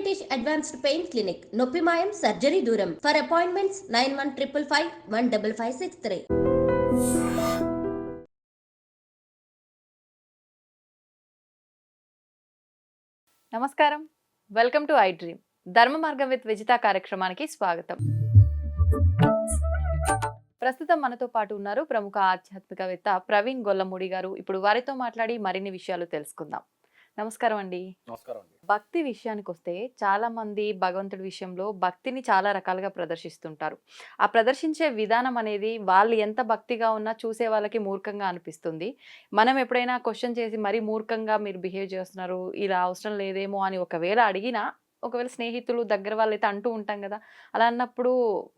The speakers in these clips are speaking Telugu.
బ్రిటిష్ అడ్వాన్స్డ్ పెయిన్ క్లినిక్ నొప్పి మాయం సర్జరీ దూరం ఫర్ అపాయింట్మెంట్స్ 9155515563. నమస్కారం, వెల్కమ్ టు ఐ డ్రీమ్. ధర్మ మార్గం విత్ విజిత కార్యక్రమానికి స్వాగతం. ప్రస్తుతం మనతో పాటు ఉన్నారు ప్రముఖ ఆధ్యాత్మికవేత్త ప్రవీణ్ గొల్లమూడి గారు. ఇప్పుడు వారితో మాట్లాడి మరిన్ని విషయాలు తెలుసుకుందాం. నమస్కారం అండి. నమస్కారం అండి. భక్తి విషయానికి వస్తే చాలా మంది భగవంతుడి విషయంలో భక్తిని చాలా రకాలుగా ప్రదర్శిస్తుంటారు. ఆ ప్రదర్శించే విధానం అనేది వాళ్ళు ఎంత భక్తిగా ఉన్నా చూసే వాళ్ళకి మూర్ఖంగా అనిపిస్తుంది. మనం ఎప్పుడైనా క్వశ్చన్ చేసి మరీ మూర్ఖంగా మీరు బిహేవ్ చేస్తున్నారు, ఇలా అవసరం లేదేమో అని ఒకవేళ అడిగినా, ఒకవేళ స్నేహితులు దగ్గర వాళ్ళైతే అంటూ ఉంటాం కదా, అలా అన్నప్పుడు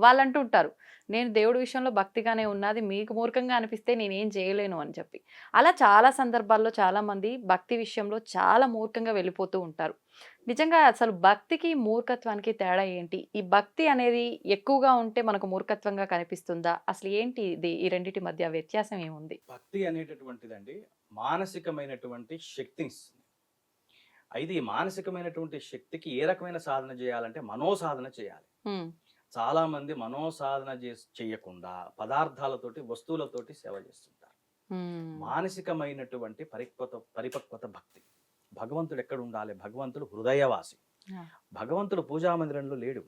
వాళ్ళు అంటూ ఉంటారు, నేను దేవుడి విషయంలో భక్తిగానే ఉన్నది, మీకు మూర్ఖంగా అనిపిస్తే నేనేం చేయలేను అని చెప్పి. అలా చాలా సందర్భాల్లో చాలామంది భక్తి విషయంలో చాలా మూర్ఖంగా వెళ్ళిపోతూ ఉంటారు. నిజంగా అసలు భక్తికి మూర్ఖత్వానికి తేడా ఏంటి? ఈ భక్తి అనేది ఎక్కువగా ఉంటే మనకు మూర్ఖత్వంగా కనిపిస్తుందా? అసలు ఏంటి ఇది, ఈ రెండిటి మధ్య వ్యత్యాసం ఏముంది? భక్తి అనేటటువంటిదండి మానసికమైనటువంటి శక్తిని ఇస్తుంది. అయితే ఈ మానసికమైనటువంటి శక్తికి ఏ రకమైన సాధన చేయాలంటే మనోసాధన చేయాలి. చాలా మంది మనోసాధన చేయకుండా పదార్థాలతోటి వస్తువులతోటి సేవ చేస్తుంటారు. మానసికమైనటువంటి పరిపక్వత భక్తి. భగవంతుడు ఎక్కడ ఉండాలి? భగవంతుడు హృదయవాసి. భగవంతుడు పూజామందిరంలో లేడు.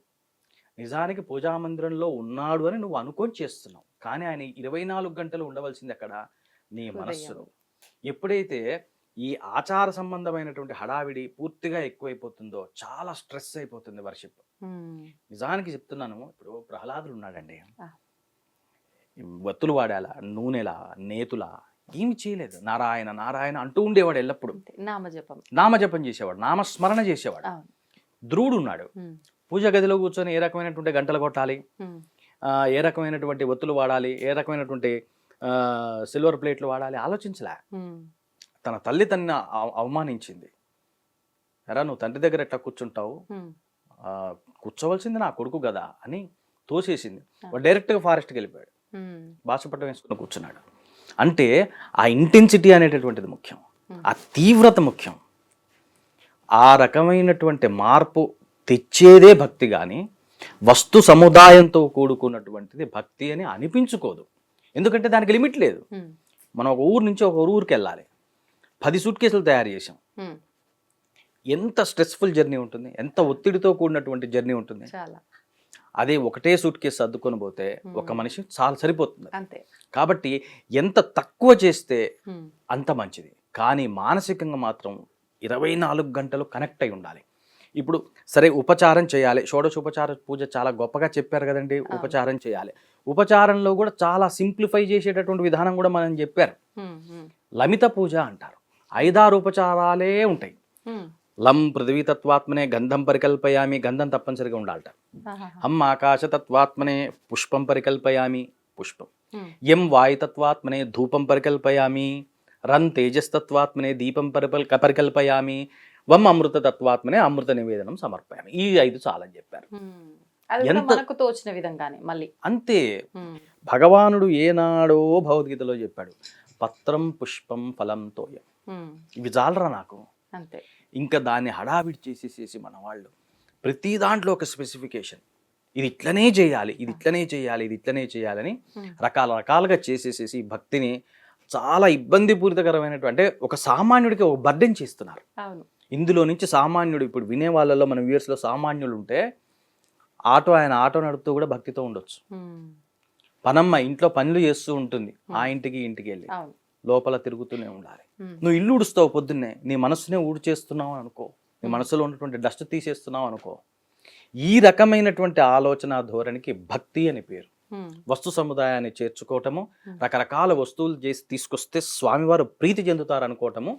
నిజానికి పూజామందిరంలో ఉన్నాడు అని నువ్వు అనుకొని చేస్తున్నావు, కానీ ఆయన 24 గంటలు ఉండవలసింది ఎక్కడ? నీ మనస్సులో. ఎప్పుడైతే ఈ ఆచార సంబంధమైనటువంటి హడావిడి పూర్తిగా ఎక్కువైపోతుందో చాలా స్ట్రెస్ అయిపోతుంది వర్షిప్. నిజానికి చెప్తున్నాను, ఇప్పుడు ప్రహ్లాదుడు ఉన్నాడండి, వత్తులు వాడాలా, నూనెలా, నేతులా ఏమి చేయలేదు. నారాయణ నారాయణ అంటూ ఉండేవాడు ఎల్లప్పుడు. నామజపం చేసేవాడు, నామస్మరణ చేసేవాడు. ధ్రువుడు ఉన్నాడు, పూజ గదిలో కూర్చొని ఏ రకమైనటువంటి గంటలు కొట్టాలి, ఏ రకమైనటువంటి ఒత్తులు వాడాలి, ఏ రకమైనటువంటి సిల్వర్ ప్లేట్లు వాడాలి ఆలోచించలే. తన తల్లి తన్ని అవమానించింది. ఎరా నువ్వు తండ్రి దగ్గర ఎట్లా కూర్చుంటావు, కూర్చోవలసింది నా కొడుకు కదా అని తోసేసింది. వాడు డైరెక్ట్గా ఫారెస్ట్కి వెళ్ళిపోయాడు, బాసపట్టం వేసుకుని కూర్చున్నాడు. అంటే ఆ ఇంటెన్సిటీ అనేటటువంటిది ముఖ్యం, ఆ తీవ్రత ముఖ్యం. ఆ రకమైనటువంటి మార్పు తెచ్చేదే భక్తి, కానీ వస్తు సముదాయంతో కూడుకున్నటువంటిది భక్తి అని అనిపించుకోదు. ఎందుకంటే దానికి లిమిట్ లేదు. మనం ఒక ఊరు నుంచి ఒక ఊరికి వెళ్ళాలి, 10 సూట్ కేసులు తయారు చేసాం. ఎంత స్ట్రెస్ఫుల్ జర్నీ ఉంటుంది, ఎంత ఒత్తిడితో కూడినటువంటి జర్నీ ఉంటుంది. అదే ఒకటే సూట్ కేసు సర్దుకొని పోతే ఒక మనిషి చాలా సరిపోతుంది. కాబట్టి ఎంత తక్కువ చేస్తే అంత మంచిది. కానీ మానసికంగా మాత్రం 24 గంటలు కనెక్ట్ అయి ఉండాలి. ఇప్పుడు సరే ఉపచారం చేయాలి, షోడశోపచార పూజ చాలా గొప్పగా చెప్పారు కదండి. ఉపచారం చేయాలి, ఉపచారంలో కూడా చాలా సింప్లిఫై చేసేటటువంటి విధానం కూడా మనం చెప్పారు. లమిత పూజ అంటారు, 5-6 ఉపచారాలే ఉంటాయి. లం పృథివీ తత్వాత్మనే గంధం పరికల్పయామి, గంధం తప్పనిసరిగా ఉండాలట. హం ఆకాశ తత్వాత్మనే పుష్పం పరికల్పయామి, పుష్పం. ఎం వాయుతత్వాత్మనే ధూపం పరికల్పయామి, రన్ తేజస్తత్వాత్మనే దీపం పరికల్పయామి, వం అమృత తత్వాత్మనే అమృత నివేదనం సమర్పయామి. ఈ 5 చాలని చెప్పారు. మనకు తోచిన విధంగానే మళ్ళీ అంతే. భగవానుడు ఏనాడో భగవద్గీతలో చెప్పాడు, పత్రం పుష్పం ఫలం తోయం. ఇవి చాలరా నాకు అంతే. ఇంకా దాన్ని హడావిడి చేసేసేసి మన వాళ్ళు ప్రతి దాంట్లో ఒక స్పెసిఫికేషన్, ఇది ఇట్లనే చేయాలి, ఇది ఇట్లనే చేయాలి, ఇది ఇట్లనే చేయాలని రకాలుగా చేసేసేసి భక్తిని చాలా ఇబ్బందిపూరితకరమైనటువంటి, అంటే ఒక సామాన్యుడికి ఒక బర్డెన్ చేస్తున్నారు. ఇందులో నుంచి సామాన్యుడు, ఇప్పుడు వినే వాళ్ళలో మన వ్యూయర్స్లో సామాన్యులు ఉంటే ఆయన ఆటో నడుపుతూ కూడా భక్తితో ఉండొచ్చు. పనమ్మ ఇంట్లో పనులు చేస్తూ ఉంటుంది, ఆ ఇంటికి వెళ్ళి లోపల తిరుగుతూనే ఉండాలి. నువ్వు ఇల్లు ఊడుస్తావు పొద్దున్నే, నీ మనసునే ఊడ్చేస్తున్నావు అనుకో, నీ మనసులో ఉన్నటువంటి డస్ట్ తీసేస్తున్నావు అనుకో. ఈ రకమైనటువంటి ఆలోచన ధోరణికి భక్తి అని పేరు. వస్తు సముదాయాన్ని చేర్చుకోవటము, రకరకాల వస్తువులు చేసి తీసుకొస్తే స్వామివారు ప్రీతి చెందుతారు అనుకోవటము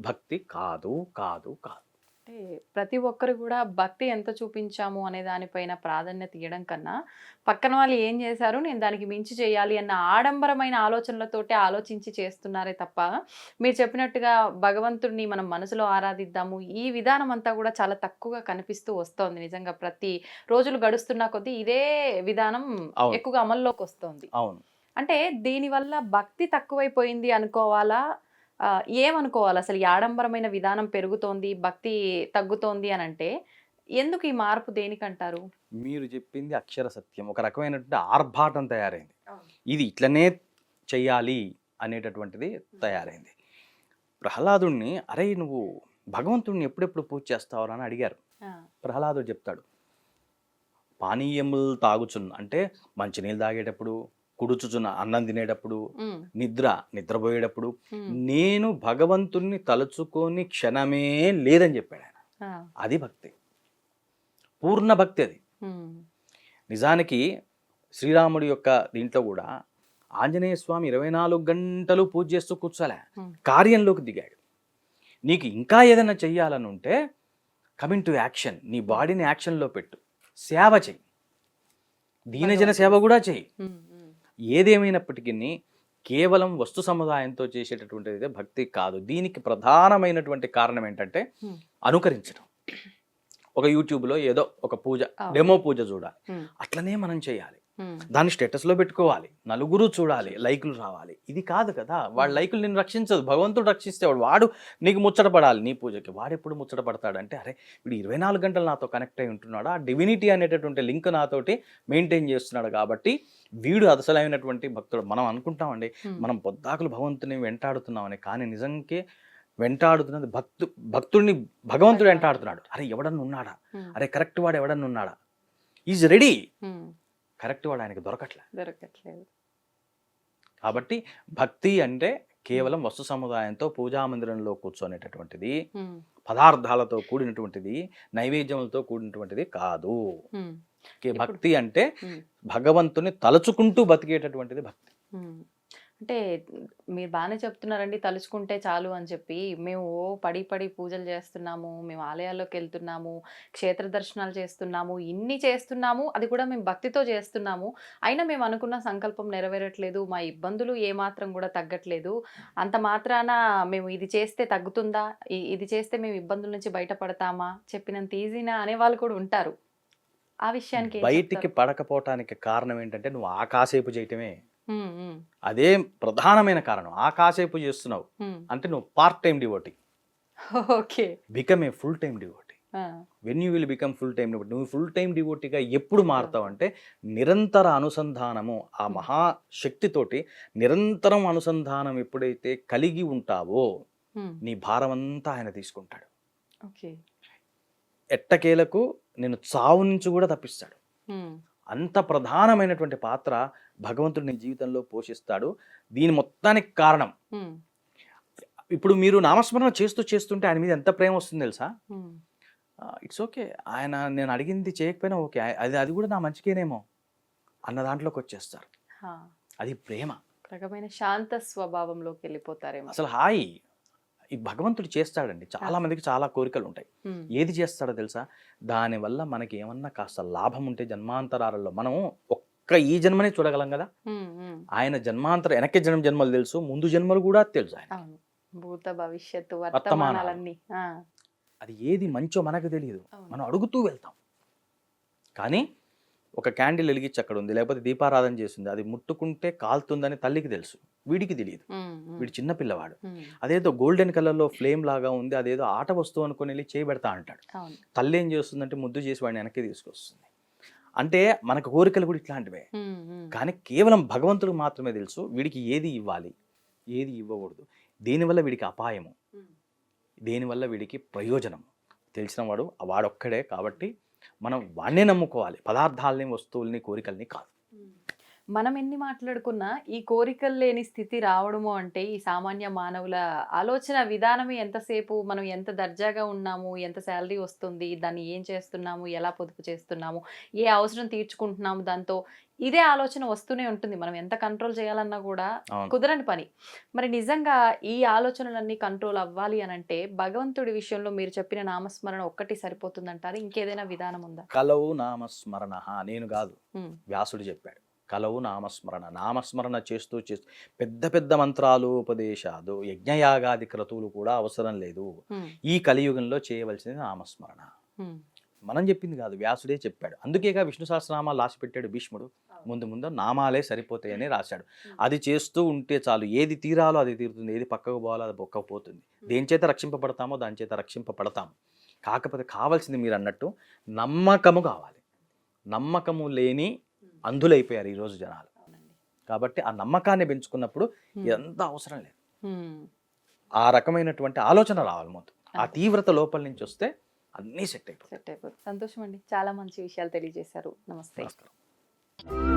భక్తి కాదు కాదు కాదు. అంటే ప్రతి ఒక్కరు కూడా భక్తి ఎంత చూపించాము అనే దానిపైన ప్రాధాన్యత ఇవ్వడం కన్నా, పక్కన వాళ్ళు ఏం చేశారు నేను దానికి మించి చేయాలి అన్న ఆడంబరమైన ఆలోచనలతోటే ఆలోచించి చేస్తున్నారే తప్ప, మీరు చెప్పినట్టుగా భగవంతుడిని మనం మనసులో ఆరాధిద్దాము ఈ విధానం అంతా కూడా చాలా తక్కువగా కనిపిస్తూ వస్తోంది. నిజంగా ప్రతి రోజులు గడుస్తున్న కొద్దీ ఇదే విధానం ఎక్కువగా అమల్లోకి వస్తుంది. అంటే దీనివల్ల భక్తి తక్కువైపోయింది అనుకోవాలా, ఏమనుకోవాలి? అసలు ఈ ఆడంబరమైన విధానం పెరుగుతోంది, భక్తి తగ్గుతోంది అని అంటే ఎందుకు ఈ మార్పు దేనికంటారు? మీరు చెప్పింది అక్షర సత్యం. ఒక రకమైనటువంటి ఆర్భాటం తయారైంది. ఇది ఇట్లనే చెయ్యాలి అనేటటువంటిది తయారైంది. ప్రహ్లాదుడిని అరే నువ్వు భగవంతుడిని ఎప్పుడెప్పుడు పూజ చేస్తావరా అని అడిగారు. ప్రహ్లాదుడు చెప్తాడు, పానీయములు తాగుచున్న అంటే మంచినీళ్ళు తాగేటప్పుడు, కుడుచుచున్న అన్నం తినేటప్పుడు, నిద్రపోయేటప్పుడు నేను భగవంతుణ్ణి తలుచుకొని క్షణమే లేదని చెప్పాడు ఆయన. అది భక్తి, పూర్ణ భక్తి అది. నిజానికి శ్రీరాముడి యొక్క దీంట్లో కూడా ఆంజనేయ స్వామి 24 గంటలు పూజ చేస్తూ కూర్చోలే, కార్యంలోకి దిగాడు. నీకు ఇంకా ఏదైనా చెయ్యాలని ఉంటే కమింగ్ టు యాక్షన్, నీ బాడీని యాక్షన్లో పెట్టు, సేవ చెయ్యి, దీనజన సేవ కూడా చెయ్యి. ఏదేమైనప్పటికీ కేవలం వస్తు సముదాయంతో చేసేటటువంటిది భక్తి కాదు. దీనికి ప్రధానమైనటువంటి కారణం ఏంటంటే అనుకరించడం. ఒక యూట్యూబ్లో ఏదో ఒక పూజ, డెమో పూజ చూడాలి, అట్లనే మనం చేయాలి, దాన్ని స్టేటస్లో పెట్టుకోవాలి, నలుగురు చూడాలి, లైకులు రావాలి. ఇది కాదు కదా. వాడు లైకులు నేను రక్షించదు, భగవంతుడు రక్షిస్తే వాడు నీకు ముచ్చటపడాలి నీ పూజకి. వాడు ఎప్పుడు ముచ్చటపడతాడు అంటే అరే వీడు 24 గంటలు నాతో కనెక్ట్ అయి ఉంటున్నాడు, ఆ డివినిటీ అనేటటువంటి లింక్ నాతోటి మెయింటైన్ చేస్తున్నాడు కాబట్టి వీడు అసలైనటువంటి భక్తుడు. మనం అనుకుంటామండి మనం పొద్దాకులు భగవంతుని వెంటాడుతున్నామని, కానీ నిజంగా వెంటాడుతున్నది భక్తుడిని భగవంతుడు వెంటాడుతున్నాడు. అరే ఎవడన్నా ఉన్నాడా, అరే కరెక్ట్ వాడు ఎవడన్నా ఉన్నాడా, ఈజ్ రెడీ, కరెక్ట్ వాడు ఆయనకి దొరకట్లేదు. కాబట్టి భక్తి అంటే కేవలం వస్తు సముదాయంతో పూజా మందిరంలో కూర్చొనేటటువంటిది, పదార్థాలతో కూడినటువంటిది, నైవేద్యములతో కూడినటువంటిది కాదు. భక్తి అంటే భగవంతుని తలుచుకుంటూ బతికేటటువంటిది భక్తి. అంటే మీరు బాగానే చెప్తున్నారండి, తలుచుకుంటే చాలు అని చెప్పి. మేము పడి పూజలు చేస్తున్నాము, మేము ఆలయాల్లోకి వెళ్తున్నాము, క్షేత్ర దర్శనాలు చేస్తున్నాము, ఇన్ని చేస్తున్నాము, అది కూడా మేము భక్తితో చేస్తున్నాము, అయినా మేము అనుకున్న సంకల్పం నెరవేరట్లేదు, మా ఇబ్బందులు ఏమాత్రం కూడా తగ్గట్లేదు, అంత మాత్రాన మేము ఇది చేస్తే తగ్గుతుందా, ఇది చేస్తే మేము ఇబ్బందుల నుంచి బయటపడతామా, చెప్పినంత ఈజీనా అనే వాళ్ళు కూడా ఉంటారు. ఆ విషయానికి బయటికి పడకపోవటానికి కారణం ఏంటంటే నువ్వు ఆకాశేపు చేయటమే. అదే ప్రధానమైన కారణం. ఆకాశేపు చేస్తున్నావు అంటే నువ్వు part time devotee. Okay, become a full time devotee. When you will become full time devotee. నువ్వు ఫుల్ టైం డివోటీగా ఎప్పుడు మారుతావు అంటే నిరంతర అనుసంధానము, ఆ మహాశక్తితోటి నిరంతరం అనుసంధానం ఎప్పుడైతే కలిగి ఉంటావో నీ భారం అంతా ఆయన తీసుకుంటాడు. ఎట్టకేలకు నేను చావు నుంచి కూడా తప్పిస్తాడు. అంత ప్రధానమైనటువంటి పాత్ర భగవంతుడు నీ జీవితంలో పోషిస్తాడు. దీని మొత్తానికి కారణం ఇప్పుడు మీరు నామస్మరణ చేస్తుంటే ఆయన మీద ఎంత ప్రేమ వస్తుంది తెలుసా. ఇట్స్ ఓకే, ఆయన నేను అడిగింది చేయకపోయినా ఓకే, అది కూడా నా మంచికేనేమో అన్న దాంట్లోకి వచ్చేస్తారు. అది ప్రేమ, రకమైన శాంత స్వభావంలోకి వెళ్ళిపోతారేమో. అసలు హాయి ఈ భగవంతుడు చేస్తాడండి. చాలా మందికి చాలా కోరికలు ఉంటాయి. ఏది చేస్తాడో తెలుసా, దానివల్ల మనకి ఏమన్నా కాస్త లాభం ఉంటే జన్మాంతరాలలో మనం ఒక్క ఈ జన్మనే చూడగలం కదా. ఆయన జన్మాంతర వెనక్కి జన్మలు తెలుసు, ముందు జన్మలు కూడా తెలుసు. ఆయన భూత భవిష్యత్తు వర్తమానాలన్నీ, అది ఏది మంచో మనకు తెలియదు, మనం అడుగుతూ వెళ్తాం. కానీ ఒక క్యాండిల్ వెలిగించి అక్కడ ఉంది, లేకపోతే దీపారాధన చేస్తుంది, అది ముట్టుకుంటే కాలుతుందని తల్లికి తెలుసు, వీడికి తెలియదు. వీడు చిన్న పిల్లవాడు. అదేదో గోల్డెన్ కలర్లో ఫ్లేమ్ లాగా ఉంది, అదేదో ఆట వస్తువు అనుకుని వెళ్ళి చేయబెడతా అంటాడు. తల్లి ఏం చేస్తుందంటే ముద్దు చేసి వాడిని వెనక్కి తీసుకొస్తుంది. అంటే మనకు కోరికలు కూడా ఇట్లాంటివే. కానీ కేవలం భగవంతుడికి మాత్రమే తెలుసు వీడికి ఏది ఇవ్వాలి, ఏది ఇవ్వకూడదు, దేనివల్ల వీడికి అపాయము, దేనివల్ల వీడికి ప్రయోజనము తెలిసిన వాడు వాడొక్కడే. కాబట్టి మనం వాడినే నమ్ముకోవాలి, పదార్థాలని, వస్తువుల్ని, కోరికల్ని కాదు. మనం ఎన్ని మాట్లాడుకున్నా ఈ కోరికలు లేని స్థితి రావడము అంటే ఈ సామాన్య మానవుల ఆలోచన విధానమే. ఎంతసేపు మనం ఎంత దర్జాగా ఉన్నాము, ఎంత శాలరీ వస్తుంది, దాన్ని ఏం చేస్తున్నాము, ఎలా పొదుపు చేస్తున్నాము, ఏ అవసరం తీర్చుకుంటున్నాము, దాంతో ఇదే ఆలోచన వస్తూనే ఉంటుంది. మనం ఎంత కంట్రోల్ చేయాలన్నా కూడా కుదరని పని. మరి నిజంగా ఈ ఆలోచనలన్నీ కంట్రోల్ అవ్వాలి అని అంటే భగవంతుడి విషయంలో మీరు చెప్పిన నామస్మరణ ఒక్కటి సరిపోతుందంటారు, ఇంకేదైనా విధానం ఉందా? కలవు నామస్మరణ, నేను కాదు, వ్యాసుడు చెప్పాడు. కలవు నామస్మరణ. నామస్మరణ చేస్తూ పెద్ద పెద్ద మంత్రాలు, ఉపదేశాలు, యజ్ఞయాగాది క్రతువులు కూడా అవసరం లేదు. ఈ కలియుగంలో చేయవలసింది నామస్మరణ. మనం చెప్పింది కాదు, వ్యాసుడే చెప్పాడు. అందుకేగా విష్ణు సహస్రనామాలు రాసి పెట్టాడు భీష్ముడు. ముందు నామాలే సరిపోతాయని రాశాడు. అది చేస్తూ ఉంటే చాలు, ఏది తీరాలో అది తీరుతుంది, ఏది పక్కకు పోవాలో అది పక్కకు పోతుంది. దేని చేత రక్షింపబడతామో దాని చేత రక్షింపబడతాము. కాకపోతే కావాల్సింది మీరు అన్నట్టు నమ్మకము కావాలి. నమ్మకము లేని అంధులైపోయారు ఈరోజు జనాలు. కాబట్టి ఆ నమ్మకాన్ని పెంచుకున్నప్పుడు ఎంత అవసరం లేదు. ఆ రకమైనటువంటి ఆలోచన రావాలి మొత్తం. ఆ తీవ్రత లోపల నుంచి వస్తే అన్నీ సెట్ అయిపోతాయి. సంతోషం అండి, చాలా మంచి విషయాలు తెలియజేశారు. నమస్తే. నమస్కారం.